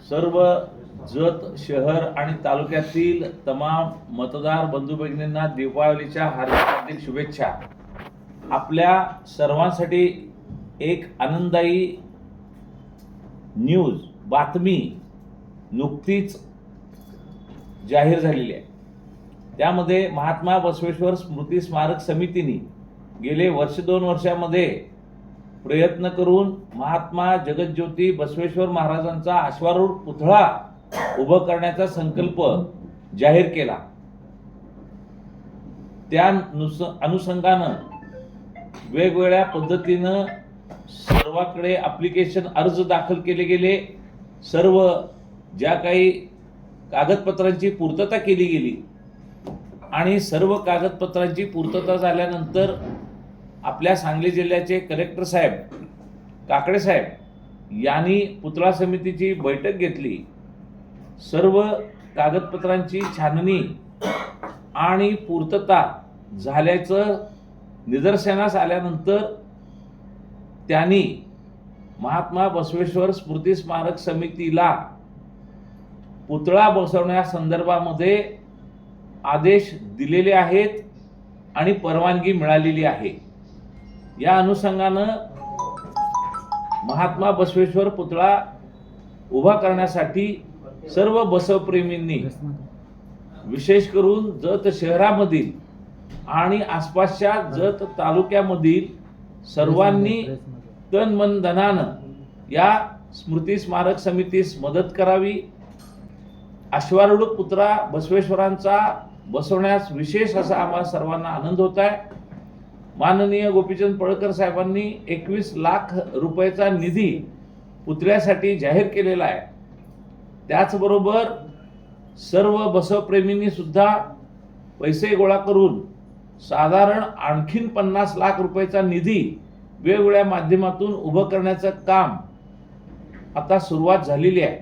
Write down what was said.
सर्व जत शहर आणि तालुक्यातील तमाम मतदार बंधू भगिनींना दीपावलीच्या हार्दिक शुभेच्छा। आपल्या सर्वांसाठी एक आनंददायी न्यूज बातमी नुकतीच जाहीर झालेली आहे। त्यामध्ये महात्मा बसवेश्वर स्मृती स्मारक समितीने गेले वर्ष 2 वर्षामध्ये प्रयत्न करून महात्मा जगज्योती बसवेश्वर महाराजांचा अश्वारूढ पुतळा उभा करण्याचा संकल्प जाहीर केला। त्या अनुषंगानं वेगवेगळ्या पद्धतीनं सर्वांकडे ॲप्लिकेशन अर्ज दाखल केले गेले। सर्व ज्या काही कागदपत्रांची पूर्तता केली गेली आणि सर्व कागदपत्रांची पूर्तता झाल्यानंतर आपल्या सांगली जिल्ह्याचे कलेक्टर साहेब काकडे साहेब यांनी पुतळा समितीची बैठक घेतली। सर्व कागदपत्रांची छाननी आणि पूर्तता झाल्याचं निदर्शनास आल्यानंतर त्यांनी महात्मा बसवेश्वर स्मृती स्मारक समितीला पुतळा बसवण्यासंदर्भामध्ये आदेश दिलेले आहेत आणि परवानगी मिळालेली आहे। या अनुषंगानं महात्मा बसवेश्वर पुतळा उभा करण्यासाठी सर्व बसवप्रेमींनी विशेष करून जत शहरामधील आणि आसपासच्या जत तालुक्यामधील सर्वांनी तन मन धनानं या स्मृती स्मारक समितीस मदत करावी। अश्वारूढ पुतळा बसवेश्वरांचा बसवण्यास विशेष असा आम्हाला सर्वांना आनंद होत आहे। माननीय गोपीचंद पळकर साहेबांनी 21 लाख रुपयाचा निधी पुतळ्यासाठी जाहीर केलेला आहे। त्याचबरोबर सर्व बसवप्रेमींनी सुद्धा पैसे गोळा करून साधारण आणखीन 50 लाख रुपयाचा निधी वेगवेगळ्या माध्यमातून उभं करण्याचं काम आता सुरुवात झालेली आहे।